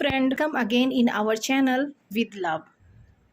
Friend, come again in our channel with love.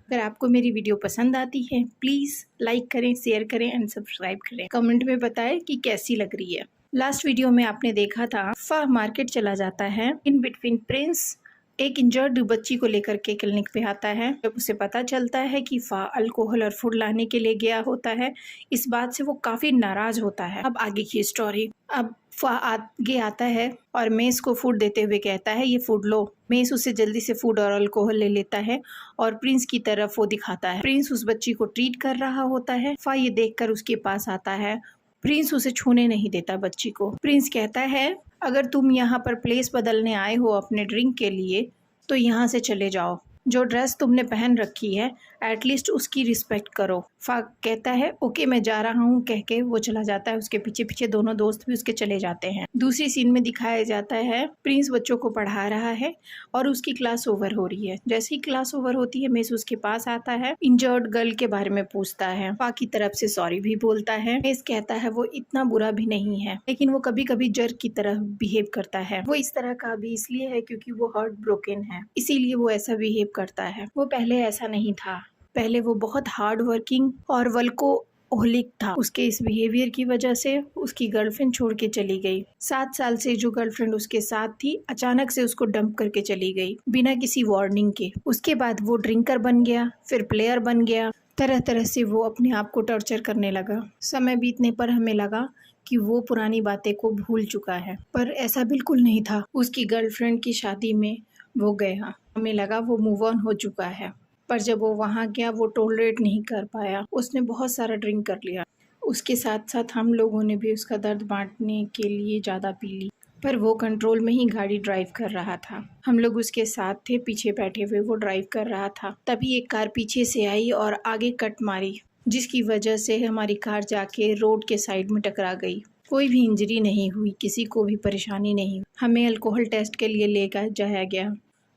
अगर आपको मेरी वीडियो पसंद आती है प्लीज़ लाइक करें, शेयर करें एंड सब्सक्राइब करें। कमेंट में बताएं कि कैसी लग रही है। लास्ट वीडियो में आपने देखा था फा मार्केट चला जाता है। इन बिटवीन प्रिंस एक इंजर्ड बच्ची को लेकर के क्लिनिक पे आता है। जब उसे पता चलता है कि फा अल्कोहल और फूड लाने के लिए गया होता है, इस बात से वो काफ़ी नाराज़ होता है। अब आगे की स्टोरी। अब फा आगे आता है और मेस को फूड देते हुए कहता है ये फूड लो। मेस उसे जल्दी से फूड और अल्कोहल ले लेता है और प्रिंस की तरफ वो दिखाता है। प्रिंस उस बच्ची को ट्रीट कर रहा होता है। फा ये देखकर उसके पास आता है। प्रिंस उसे छूने नहीं देता बच्ची को। प्रिंस कहता है अगर तुम यहाँ पर प्लेस बदलने आए हो अपने ड्रिंक के लिए तो यहाँ से चले जाओ। जो ड्रेस तुमने पहन रखी है एटलीस्ट उसकी रिस्पेक्ट करो। फा कहता है ओके मैं जा रहा हूँ कह के वो चला जाता है। उसके पीछे पीछे दोनों दोस्त भी उसके चले जाते हैं। दूसरी सीन में दिखाया जाता है प्रिंस बच्चों को पढ़ा रहा है और उसकी क्लास ओवर हो रही है। जैसे ही क्लास ओवर होती है मेस उसके पास आता है, इंजर्ड गर्ल के बारे में पूछता है। फा की तरफ से सॉरी भी बोलता है। मेस कहता है वो इतना बुरा भी नहीं है, लेकिन वो कभी कभी जर्क की तरह बिहेव करता है। वो इस तरह का भी इसलिए है क्योंकि वो हार्ट ब्रोकन है, इसीलिए वो ऐसा बिहेव करता है। वो पहले ऐसा नहीं था। पहले वो बहुत हार्ड वर्किंग और वर्कोहोलिक था। उसके इस बिहेवियर की वजह से उसकी गर्लफ्रेंड छोड़ के चली गई। 7 साल से जो गर्लफ्रेंड उसके साथ थी अचानक से उसको डंप करके चली गई बिना किसी वार्निंग के। उसके बाद वो ड्रिंकर बन गया, फिर प्लेयर बन गया। तरह तरह से वो अपने आप को टॉर्चर करने लगा। समय बीतने पर हमें लगा कि वो पुरानी बातें को भूल चुका है, पर ऐसा बिल्कुल नहीं था। उसकी गर्लफ्रेंड की शादी में वो गया, हमें लगा वो मूव ऑन हो चुका है, पर जब वो वहाँ गया वो टॉलरेट नहीं कर पाया। उसने बहुत सारा ड्रिंक कर लिया। उसके साथ साथ हम लोगों ने भी उसका दर्द बांटने के लिए ज़्यादा पी ली, पर वो कंट्रोल में ही गाड़ी ड्राइव कर रहा था। हम लोग उसके साथ थे, पीछे बैठे हुए वो ड्राइव कर रहा था। तभी एक कार पीछे से आई और आगे कट मारी, जिसकी वजह से हमारी कार जाके रोड के साइड में टकरा गई। कोई भी इंजरी नहीं हुई, किसी को भी परेशानी नहीं। हमें अल्कोहल टेस्ट के लिए लेकर जाया गया।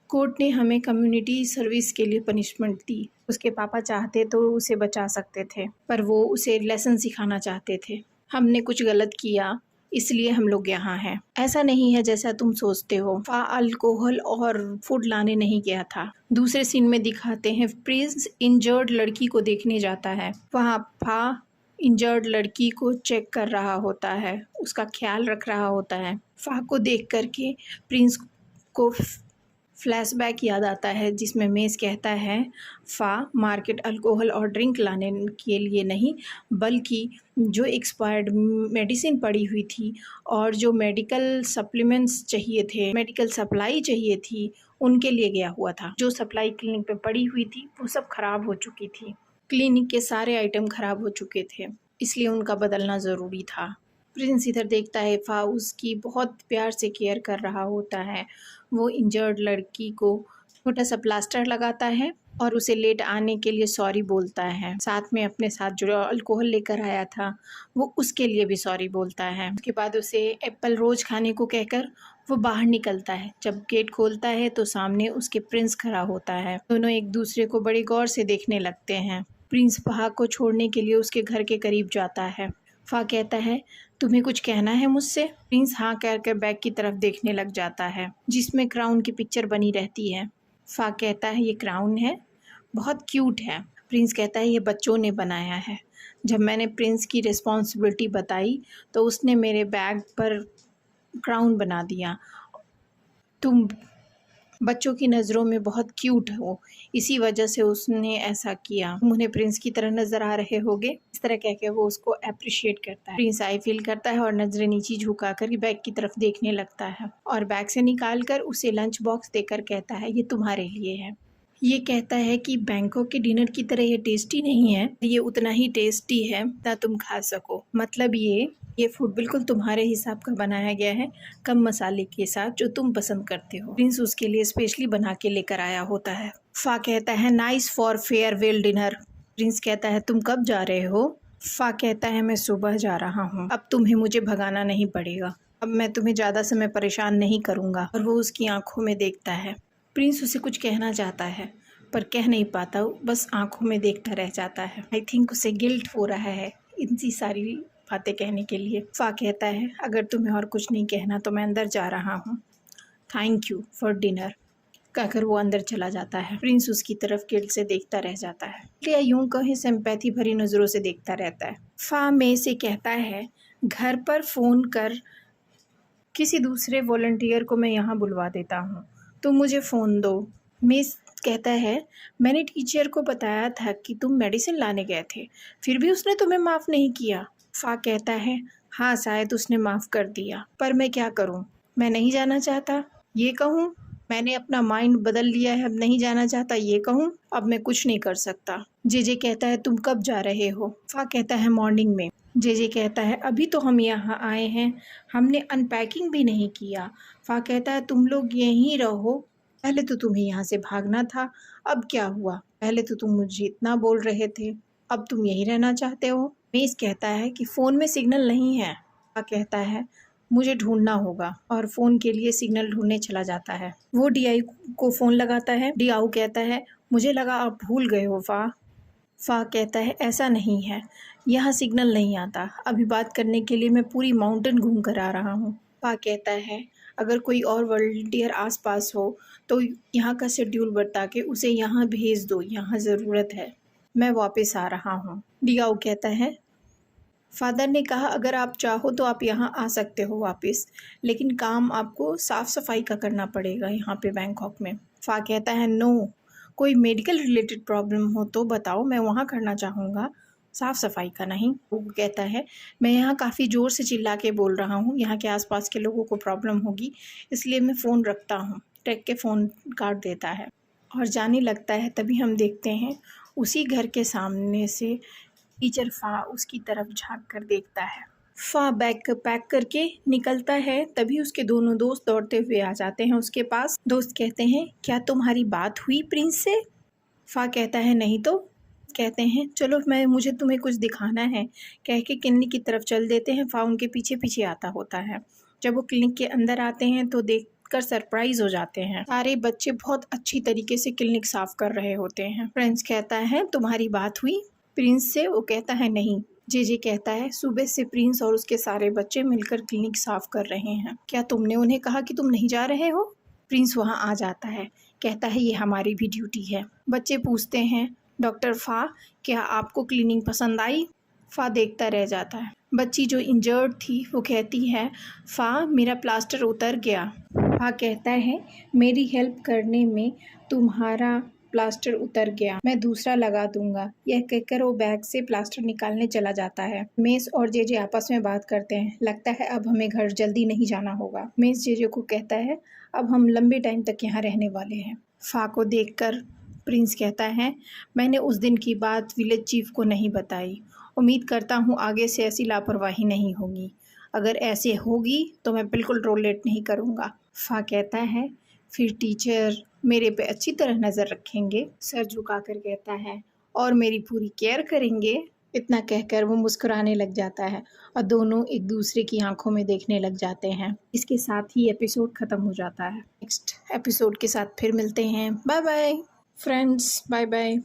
कोर्ट ने हमें कम्युनिटी सर्विस के लिए पनिशमेंट दी। उसके पापा चाहते तो उसे बचा सकते थे, पर वो उसे लेसन सिखाना चाहते थे। हमने कुछ गलत किया इसलिए हम लोग यहाँ हैं। ऐसा नहीं है जैसा तुम सोचते हो। फा अल्कोहल और फूड लाने नहीं गया था। दूसरे सीन में दिखाते हैं प्रिंस इंजर्ड लड़की को देखने जाता है। वहाँ फा इंजर्ड लड़की को चेक कर रहा होता है, उसका ख्याल रख रहा होता है। फा को देख करके प्रिंस को फ्लैशबैक याद आता है जिसमें मेस कहता है फा मार्केट अल्कोहल और ड्रिंक लाने के लिए नहीं, बल्कि जो एक्सपायर्ड मेडिसिन पड़ी हुई थी और जो मेडिकल सप्लीमेंट्स चाहिए थे, मेडिकल सप्लाई चाहिए थी, उनके लिए गया हुआ था। जो सप्लाई क्लिनिक पे पड़ी हुई थी वो सब खराब हो चुकी थी। क्लिनिक के सारे आइटम खराब हो चुके थे, इसलिए उनका बदलना ज़रूरी था। प्रिंस इधर देखता है फा उसकी बहुत प्यार से केयर कर रहा होता है। वो इंजर्ड लड़की को छोटा सा प्लास्टर लगाता है और उसे लेट आने के लिए सॉरी बोलता है। साथ में अपने साथ जो अल्कोहल लेकर आया था वो उसके लिए भी सॉरी बोलता है। उसके बाद उसे एप्पल रोज खाने को कहकर वो बाहर निकलता है। जब गेट खोलता है तो सामने उसके प्रिंस खड़ा होता है। दोनों एक दूसरे को बड़ी गौर से देखने लगते हैं। प्रिंस फा को छोड़ने के लिए उसके घर के करीब जाता है। फा कहता है तुम्हें कुछ कहना है मुझसे? प्रिंस हाँ कहकर बैग की तरफ देखने लग जाता है जिसमें क्राउन की पिक्चर बनी रहती है। फा कहता है ये क्राउन है, बहुत क्यूट है। प्रिंस कहता है ये बच्चों ने बनाया है। जब मैंने प्रिंस की रिस्पॉन्सिबिलिटी बताई तो उसने मेरे बैग पर क्राउन बना दिया। तुम बच्चों की नज़रों में बहुत क्यूट हो, इसी वजह से उसने ऐसा किया। तुम उन्हें प्रिंस की तरह नज़र आ रहे होगे। इस तरह कह के वो उसको अप्रिशिएट करता है। प्रिंस आई फील करता है और नज़रें नीचे झुकाकर बैग की तरफ देखने लगता है और बैग से निकाल कर उसे लंच बॉक्स देकर कहता है ये तुम्हारे लिए है। ये कहता है कि बैंकॉक के डिनर की तरह ये टेस्टी नहीं है, ये उतना ही टेस्टी है ना तुम खा सको। मतलब ये फूड बिल्कुल तुम्हारे हिसाब का बनाया गया है, कम मसाले के साथ, जो तुम पसंद करते हो। प्रिंस उसके लिए स्पेशली बना के लेकर आया होता है। फा कहता है nice for farewell dinner. Prince कहता है तुम कब जा रहे हो? फा कहता है मैं सुबह जा रहा हूँ, अब तुम्हें मुझे भगाना नहीं पड़ेगा, अब मैं तुम्हें ज़्यादा समय परेशान नहीं करूँगा। और वो उसकी आंखों में देखता है। प्रिंस उसे कुछ कहना चाहता है पर कह नहीं पाता, बस आंखों में देखता रह जाता है। आई थिंक उसे गिल्ट हो रहा है इनसी सारी बातें कहने के लिए। फा कहता है अगर तुम्हें और कुछ नहीं कहना तो मैं अंदर जा रहा हूँ, थैंक यू फॉर डिनर। कहकर वो अंदर चला जाता है। प्रिंस उसकी तरफ गिल्ट से देखता रह जाता है, या यूं कहें सिंपैथी भरी नज़रों से देखता रहता है। फा मे से कहता है, घर पर फ़ोन कर किसी दूसरे वॉलंटियर को मैं यहाँ बुलवा देता हूँ, तुम मुझे फ़ोन दो। मे कहता है, मैंने टीचर को बताया था कि तुम मेडिसिन लाने गए थे, फिर भी उसने तुम्हें माफ़ नहीं किया। फा कहता है, हाँ शायद उसने माफ़ कर दिया, पर मैं क्या करूँ, मैं नहीं जाना चाहता ये कहूँ, मैंने अपना माइंड बदल लिया है, अब नहीं जाना चाहता ये कहूँ, अब मैं कुछ नहीं कर सकता। जे कहता है, तुम कब जा रहे हो? फा कहता है, मॉर्निंग में। जे कहता है, अभी तो हम यहाँ आए हैं, हमने अनपैकिंग भी नहीं किया। फा कहता है, तुम लोग यहीं रहो, पहले तो तुम्हें यहाँ से भागना था, अब क्या हुआ? पहले तो तुम मुझे इतना बोल रहे थे, अब तुम यहीं रहना चाहते हो? मेस कहता है कि फ़ोन में सिग्नल नहीं है। फा कहता है, मुझे ढूंढना होगा, और फ़ोन के लिए सिग्नल ढूंढने चला जाता है। वो डीआई को फ़ोन लगाता है। डीआऊ कहता है, मुझे लगा आप भूल गए हो फा। फा कहता है, ऐसा नहीं है, यहाँ सिग्नल नहीं आता, अभी बात करने के लिए मैं पूरी माउंटेन घूम कर आ रहा हूँ। फा कहता है, अगर कोई और वॉलंटियर आसपास हो तो यहाँ का शेड्यूल बता के उसे यहाँ भेज दो, यहाँ ज़रूरत है, मैं वापस आ रहा हूँ। डीआऊ कहता है, फादर ने कहा अगर आप चाहो तो आप यहाँ आ सकते हो वापस, लेकिन काम आपको साफ़ सफाई का करना पड़ेगा यहाँ पे बैंकॉक में। फा कहता है, नो, कोई मेडिकल रिलेटेड प्रॉब्लम हो तो बताओ, मैं वहाँ करना चाहूँगा, साफ़ सफाई का नहीं। वो कहता है, मैं यहाँ काफ़ी ज़ोर से चिल्ला के बोल रहा हूँ, यहाँ के आसपास के लोगों को प्रॉब्लम होगी, इसलिए मैं फ़ोन रखता हूँ। टेक के फ़ोन काट देता है और जाने लगता है। तभी हम देखते हैं उसी घर के सामने से टीचर फा उसकी तरफ झांक कर देखता है। फा बैग पैक करके निकलता है, तभी उसके दोनों दोस्त दौड़ते हुए आ जाते हैं उसके पास। दोस्त कहते हैं, क्या तुम्हारी बात हुई प्रिंस से? फा कहता है, नहीं तो। कहते हैं, चलो मुझे तुम्हें कुछ दिखाना है, कह के क्लिनिक की तरफ चल देते हैं। फा उनके पीछे पीछे आता होता है। जब वो क्लिनिक के अंदर आते हैं तो देखकर सरप्राइज हो जाते हैं। सारे बच्चे बहुत अच्छी तरीके से क्लिनिक साफ कर रहे होते हैं। प्रिंस कहता है, तुम्हारी बात हुई प्रिंस से? वो कहता है, नहीं। जे कहता है, सुबह से प्रिंस और उसके सारे बच्चे मिलकर क्लिनिक साफ कर रहे हैं, क्या तुमने उन्हें कहा कि तुम नहीं जा रहे हो? प्रिंस वहाँ आ जाता है, कहता है, ये हमारी भी ड्यूटी है। बच्चे पूछते हैं, डॉक्टर फा, क्या आपको क्लीनिंग पसंद आई? फा देखता रह जाता है। बच्ची जो इंजर्ड थी वो कहती है, फा, मेरा प्लास्टर उतर गया। फा कहता है, मेरी हेल्प करने में तुम्हारा प्लास्टर उतर गया, मैं दूसरा लगा दूंगा। यह कहकर वो बैग से प्लास्टर निकालने चला जाता है। मेस और जे आपस में बात करते हैं। लगता है अब हमें घर जल्दी नहीं जाना होगा। मेस जे को कहता है, अब हम लंबे टाइम तक यहाँ रहने वाले हैं। फा को देखकर प्रिंस कहता है, मैंने उस दिन की बात विलेज चीफ को नहीं बताई, उम्मीद करता हूँ आगे से ऐसी लापरवाही नहीं होगी, अगर ऐसे होगी तो मैं बिल्कुल टॉलरेट नहीं करूँगा। फा कहता है, फिर टीचर मेरे पे अच्छी तरह नज़र रखेंगे? सर झुकाकर कहता है, और मेरी पूरी केयर करेंगे। इतना कहकर वो मुस्कुराने लग जाता है और दोनों एक दूसरे की आंखों में देखने लग जाते हैं। इसके साथ ही एपिसोड ख़त्म हो जाता है। नेक्स्ट एपिसोड के साथ फिर मिलते हैं। Bye bye friends, bye bye.